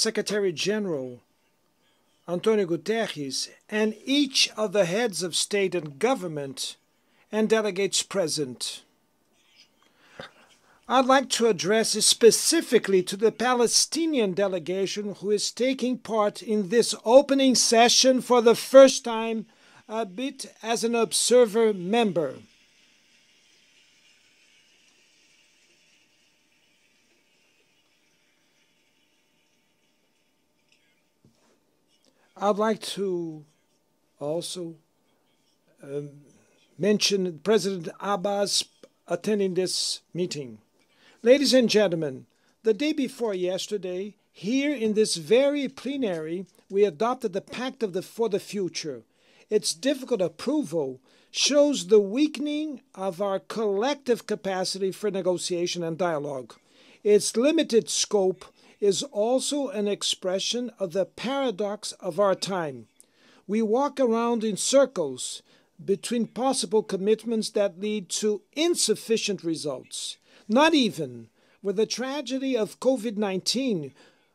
Secretary General Antonio Guterres and each of the heads of state and government and delegates present. I'd like to address specifically to the Palestinian delegation who is taking part in this opening session for the first time, albeit as an observer member. I'd like to also mention President Abbas attending this meeting. Ladies and gentlemen, the day before yesterday, here in this very plenary, we adopted the Pact for the Future. Its difficult approval shows the weakening of our collective capacity for negotiation and dialogue. Its limited scope is also an expression of the paradox of our time. We walk around in circles between possible commitments that lead to insufficient results. Not even with the tragedy of COVID-19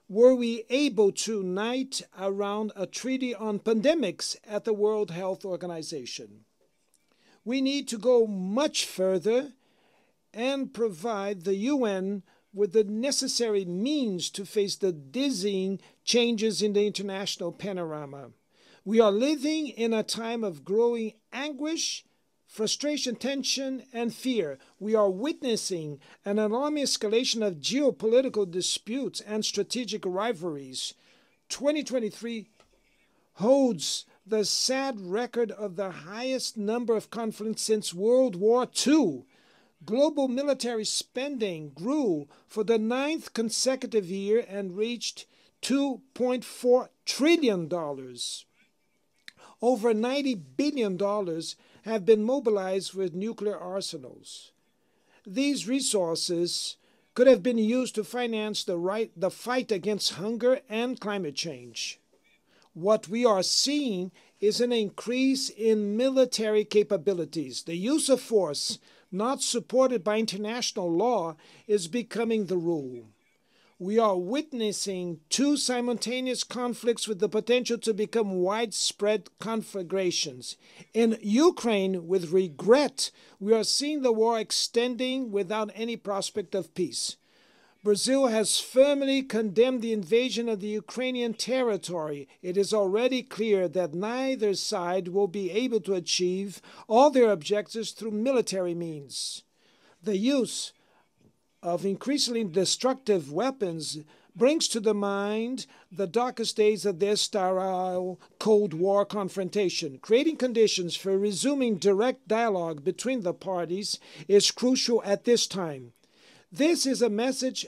were we able to unite around a treaty on pandemics at the World Health Organization. We need to go much further and provide the UN with the necessary means to face the dizzying changes in the international panorama. We are living in a time of growing anguish, frustration, tension, and fear. We are witnessing an alarming escalation of geopolitical disputes and strategic rivalries. 2023 holds the sad record of the highest number of conflicts since World War II. Global military spending grew for the 9th consecutive year and reached $2.4 trillion. Over $90 billion have been mobilized with nuclear arsenals. These resources could have been used to finance the fight against hunger and climate change. What we are seeing is an increase in military capabilities. The use of force not supported by international law is becoming the rule. We are witnessing two simultaneous conflicts with the potential to become widespread conflagrations. In Ukraine, with regret, we are seeing the war extending without any prospect of peace. Brazil has firmly condemned the invasion of the Ukrainian territory. It is already clear that neither side will be able to achieve all their objectives through military means. The use of increasingly destructive weapons brings to the mind the darkest days of their sterile Cold War confrontation. Creating conditions for resuming direct dialogue between the parties is crucial at this time. This is a message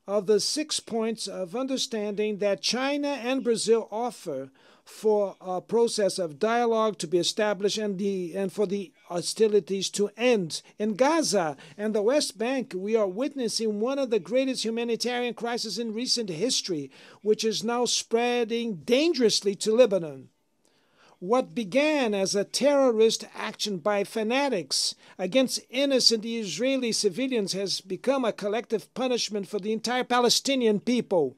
of the 6 points of understanding that China and Brazil offer for a process of dialogue to be established and for the hostilities to end. In Gaza and the West Bank, we are witnessing one of the greatest humanitarian crises in recent history, which is now spreading dangerously to Lebanon. What began as a terrorist action by fanatics against innocent Israeli civilians has become a collective punishment for the entire Palestinian people.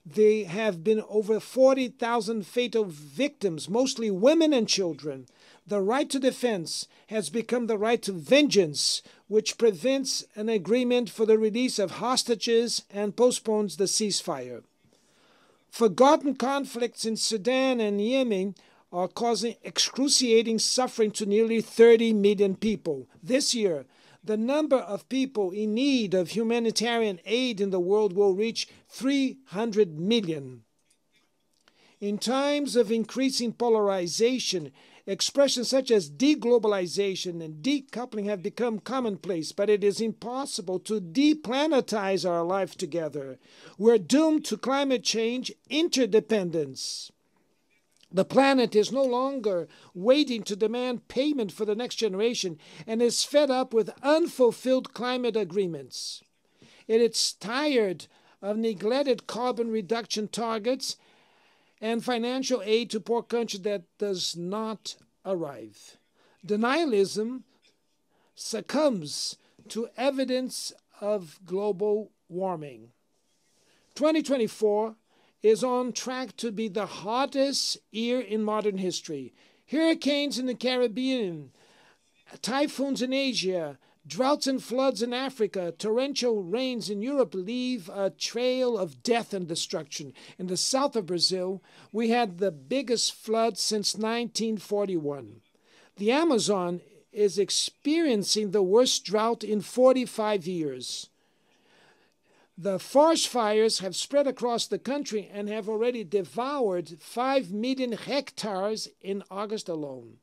There have been over 40,000 fatal victims, mostly women and children. The right to defense has become the right to vengeance, which prevents an agreement for the release of hostages and postpones the ceasefire. Forgotten conflicts in Sudan and Yemen are causing excruciating suffering to nearly 30 million people. This year, the number of people in need of humanitarian aid in the world will reach 300 million. In times of increasing polarization, expressions such as deglobalization and decoupling have become commonplace, but it is impossible to deplanetize our life together. We're doomed to climate change interdependence. The planet is no longer waiting to demand payment for the next generation and is fed up with unfulfilled climate agreements. It is tired of neglected carbon reduction targets and financial aid to poor countries that does not arrive. Denialism succumbs to evidence of global warming. 2024 is on track to be the hottest year in modern history. Hurricanes in the Caribbean, typhoons in Asia, droughts and floods in Africa, torrential rains in Europe leave a trail of death and destruction. In the south of Brazil, we had the biggest flood since 1941. The Amazon is experiencing the worst drought in 45 years. The forest fires have spread across the country and have already devoured 5 million hectares in August alone.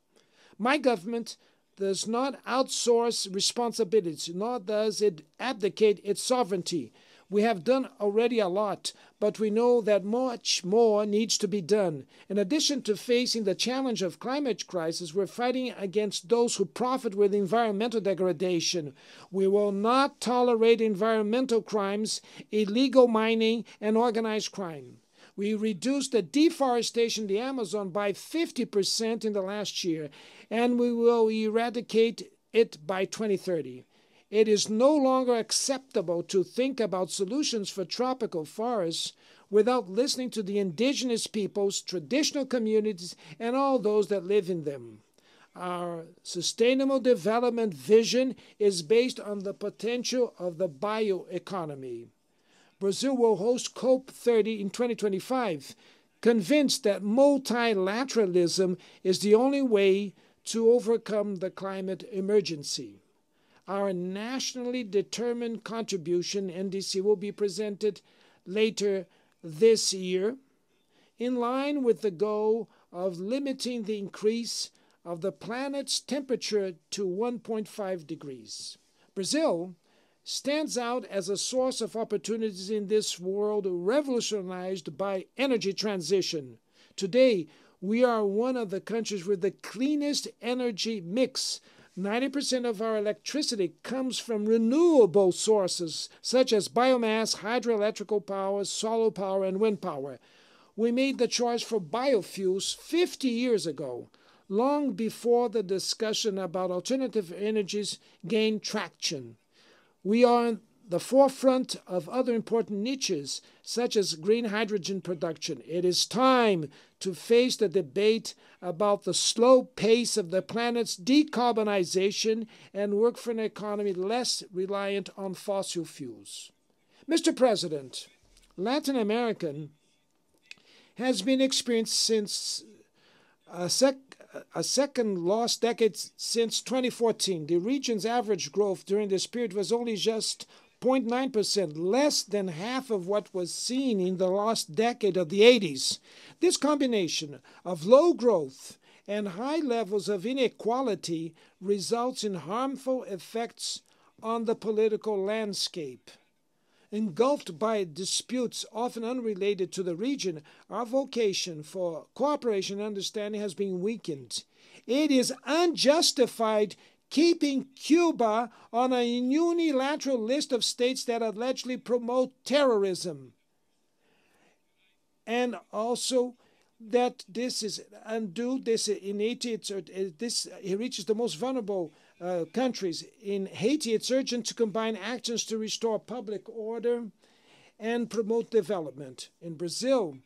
My government does not outsource responsibilities, nor does it abdicate its sovereignty. We have done already a lot, but we know that much more needs to be done. In addition to facing the challenge of climate crisis, we're fighting against those who profit with environmental degradation. We will not tolerate environmental crimes, illegal mining, and organized crime. We reduced the deforestation in the Amazon by 50% in the last year, and we will eradicate it by 2030. It is no longer acceptable to think about solutions for tropical forests without listening to the indigenous peoples, traditional communities, and all those that live in them. Our sustainable development vision is based on the potential of the bioeconomy. Brazil will host COP30 in 2025, convinced that multilateralism is the only way to overcome the climate emergency. Our nationally determined contribution, NDC, will be presented later this year, in line with the goal of limiting the increase of the planet's temperature to 1.5 degrees. Brazil stands out as a source of opportunities in this world revolutionized by energy transition. Today, we are one of the countries with the cleanest energy mix. 90% of our electricity comes from renewable sources, such as biomass, hydroelectrical power, solar power, and wind power. We made the choice for biofuels 50 years ago, long before the discussion about alternative energies gained traction. We are on the forefront of other important niches, such as green hydrogen production. It is time to face the debate about the slow pace of the planet's decarbonization and work for an economy less reliant on fossil fuels. Mr. President, Latin America has been experienced since a second lost decade since 2014. The region's average growth during this period was only just 0.9%, less than half of what was seen in the last decade of the 80s. This combination of low growth and high levels of inequality results in harmful effects on the political landscape. Engulfed by disputes often unrelated to the region, our vocation for cooperation and understanding has been weakened. It is unjustified keeping Cuba on a unilateral list of states that allegedly promote terrorism. And also that this is undue, it reaches the most vulnerable countries. In Haiti, it's urgent to combine actions to restore public order and promote development. In Brazil,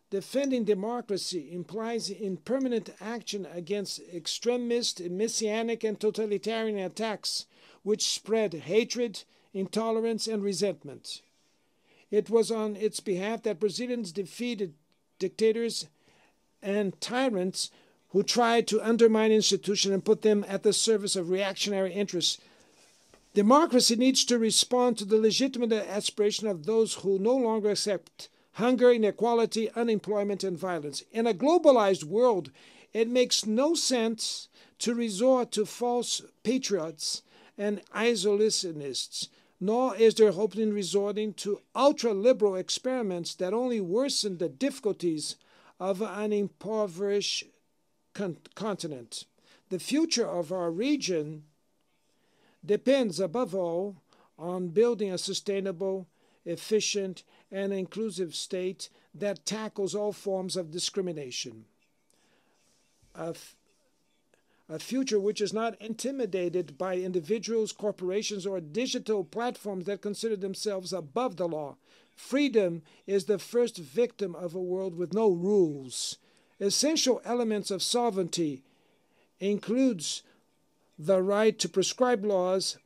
defending democracy implies impermanent action against extremist, messianic, and totalitarian attacks which spread hatred, intolerance, and resentment. It was on its behalf that Brazilians defeated dictators and tyrants who tried to undermine institutions and put them at the service of reactionary interests. Democracy needs to respond to the legitimate aspiration of those who no longer accept hunger, inequality, unemployment, and violence. In a globalized world, it makes no sense to resort to false patriots and isolationists, nor is there hope in resorting to ultra-liberal experiments that only worsen the difficulties of an impoverished continent. The future of our region depends, above all, on building a sustainable, efficient, and inclusive state that tackles all forms of discrimination. A future which is not intimidated by individuals, corporations, or digital platforms that consider themselves above the law. Freedom is the first victim of a world with no rules. Essential elements of sovereignty includes the right to prescribe laws,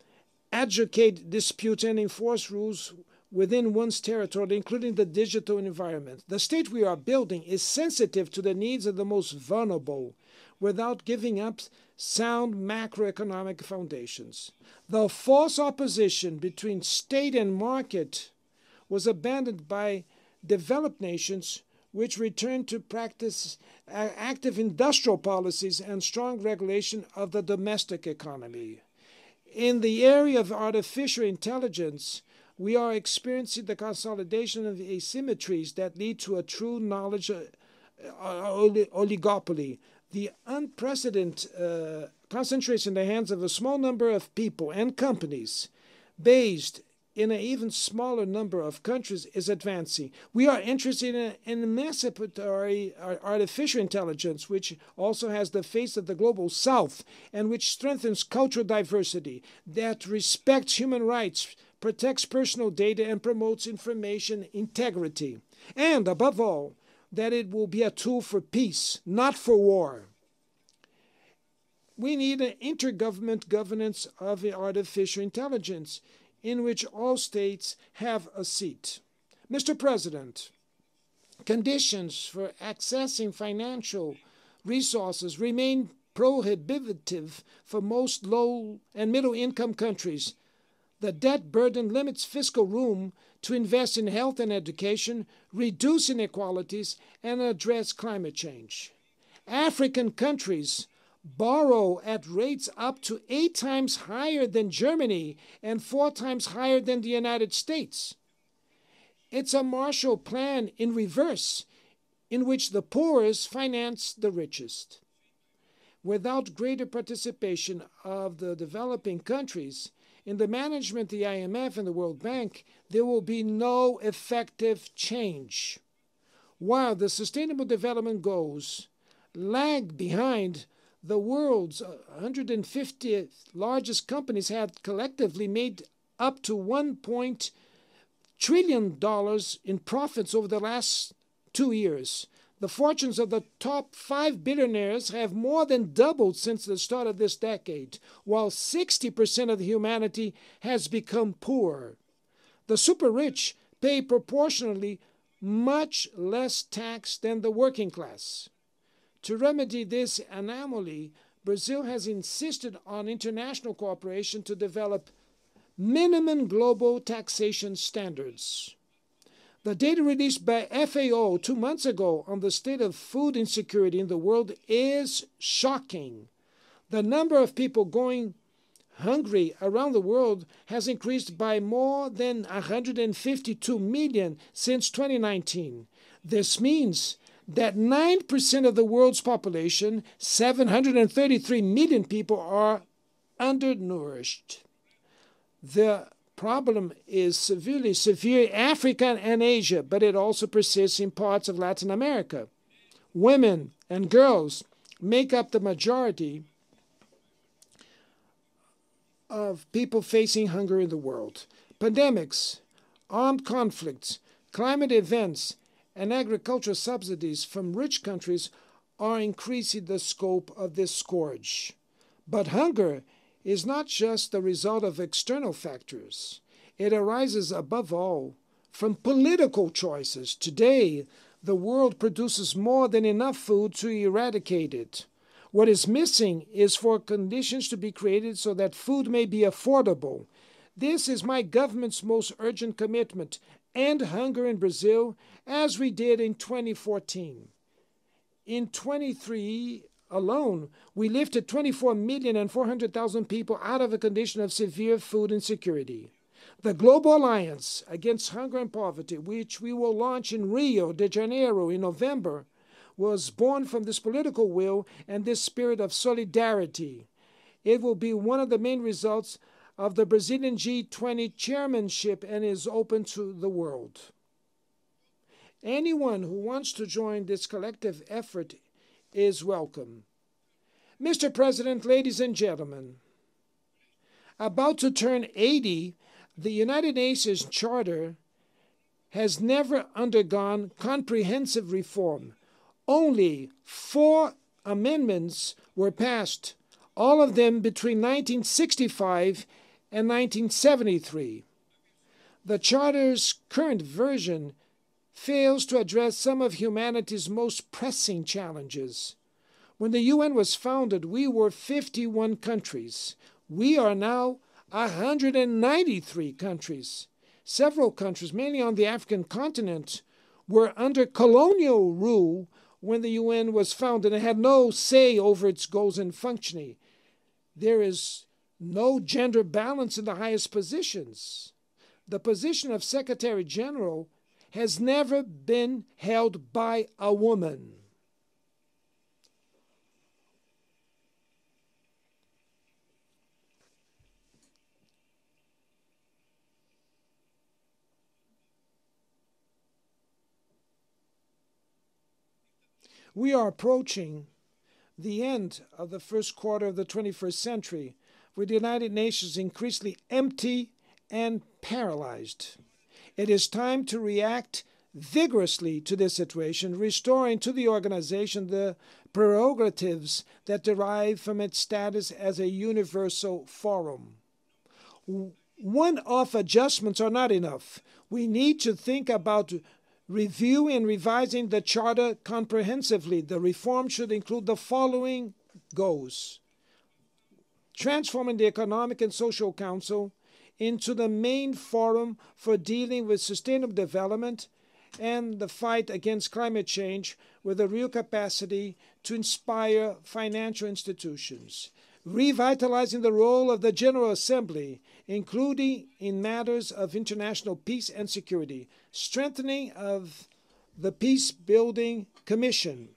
adjudicate disputes, and enforce rules within one's territory, including the digital environment. The state we are building is sensitive to the needs of the most vulnerable without giving up sound macroeconomic foundations. The false opposition between state and market was abandoned by developed nations, which returned to practice active industrial policies and strong regulation of the domestic economy. In the area of artificial intelligence, we are experiencing the consolidation of asymmetries that lead to a true knowledge oligopoly. The unprecedented concentration in the hands of a small number of people and companies based in an even smaller number of countries is advancing. We are interested in emancipatory artificial intelligence, which also has the face of the global south and which strengthens cultural diversity, that respects human rights, protects personal data, and promotes information integrity. And, above all, that it will be a tool for peace, not for war. We need an intergovernmental governance of artificial intelligence in which all states have a seat. Mr. President, conditions for accessing financial resources remain prohibitive for most low and middle income countries. The debt burden limits fiscal room to invest in health and education, reduce inequalities, and address climate change. African countries borrow at rates up to 8 times higher than Germany and 4 times higher than the United States. It's a Marshall Plan in reverse, in which the poorest finance the richest. Without greater participation of the developing countries in the management of the IMF and the World Bank, there will be no effective change. While the Sustainable Development Goals lag behind, the world's 150 largest companies have collectively made up to $1 trillion in profits over the last 2 years. The fortunes of the top 5 billionaires have more than doubled since the start of this decade, while 60% of humanity has become poor. The super rich pay proportionally much less tax than the working class. To remedy this anomaly, Brazil has insisted on international cooperation to develop minimum global taxation standards. The data released by FAO 2 months ago on the state of food insecurity in the world is shocking. The number of people going hungry around the world has increased by more than 152 million since 2019. This means that 9% of the world's population, 733 million people, are undernourished. The problem is severe in Africa and Asia, but it also persists in parts of Latin America. Women and girls make up the majority of people facing hunger in the world. Pandemics, armed conflicts, climate events, and agricultural subsidies from rich countries are increasing the scope of this scourge. But hunger is not just the result of external factors. It arises, above all, from political choices. Today, the world produces more than enough food to eradicate it. What is missing is for conditions to be created so that food may be affordable. This is my government's most urgent commitment: end hunger in Brazil, as we did in 2014. In 23 alone, we lifted 24,400,000 people out of a condition of severe food insecurity. The Global Alliance Against Hunger and Poverty, which we will launch in Rio de Janeiro in November, was born from this political will and this spirit of solidarity. It will be one of the main results of the Brazilian G20 chairmanship and is open to the world. Anyone who wants to join this collective effort is welcome. Mr. President, ladies and gentlemen, about to turn 80, the United Nations Charter has never undergone comprehensive reform. Only 4 amendments were passed, all of them between 1965 and 1973. The Charter's current version fails to address some of humanity's most pressing challenges. When the UN was founded, we were 51 countries. We are now 193 countries. Several countries, mainly on the African continent, were under colonial rule when the UN was founded and had no say over its goals and functioning. There is no gender balance in the highest positions. The position of Secretary General has never been held by a woman. We are approaching the end of the first quarter of the 21st century, with the United Nations increasingly empty and paralyzed. It is time to react vigorously to this situation, restoring to the organization the prerogatives that derive from its status as a universal forum. One-off adjustments are not enough. We need to think about reviewing and revising the Charter comprehensively. The reform should include the following goals: transforming the Economic and Social Council into the main forum for dealing with sustainable development and the fight against climate change with a real capacity to inspire financial institutions. Revitalizing the role of the General Assembly, including in matters of international peace and security. Strengthening of the Peace-Building Commission.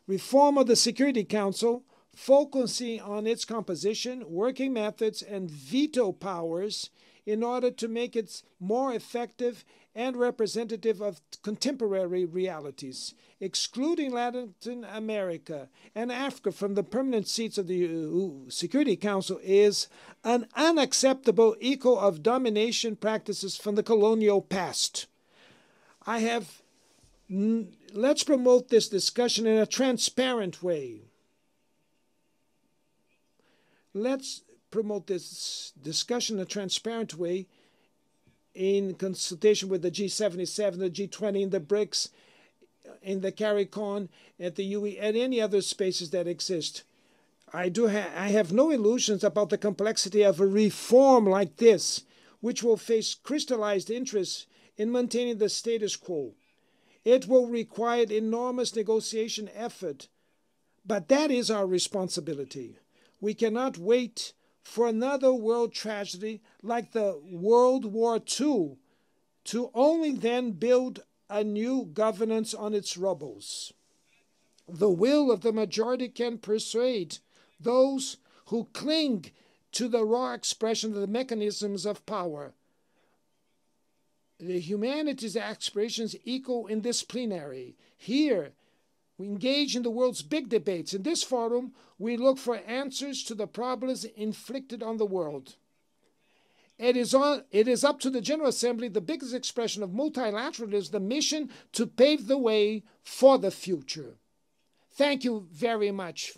Reform of the Security Council, focusing on its composition, working methods, and veto powers in order to make it more effective and representative of contemporary realities. Excluding Latin America and Africa from the permanent seats of the Security Council is an unacceptable echo of domination practices from the colonial past. Let's promote this discussion in a transparent way. Let's promote this discussion in a transparent way in consultation with the G77, the G20, and the BRICS, in the CARICOM, at the UE, and any other spaces that exist. I have no illusions about the complexity of a reform like this, which will face crystallized interests in maintaining the status quo. It will require enormous negotiation effort, but that is our responsibility. We cannot wait for another world tragedy like the World War II to only then build a new governance on its rubbles. The will of the majority can persuade those who cling to the raw expression of the mechanisms of power. The humanities' aspirations echo in this plenary. Here, we engage in the world's big debates. In this forum, we look for answers to the problems inflicted on the world. It is up to the General Assembly, the biggest expression of multilateralism, the mission to pave the way for the future. Thank you very much.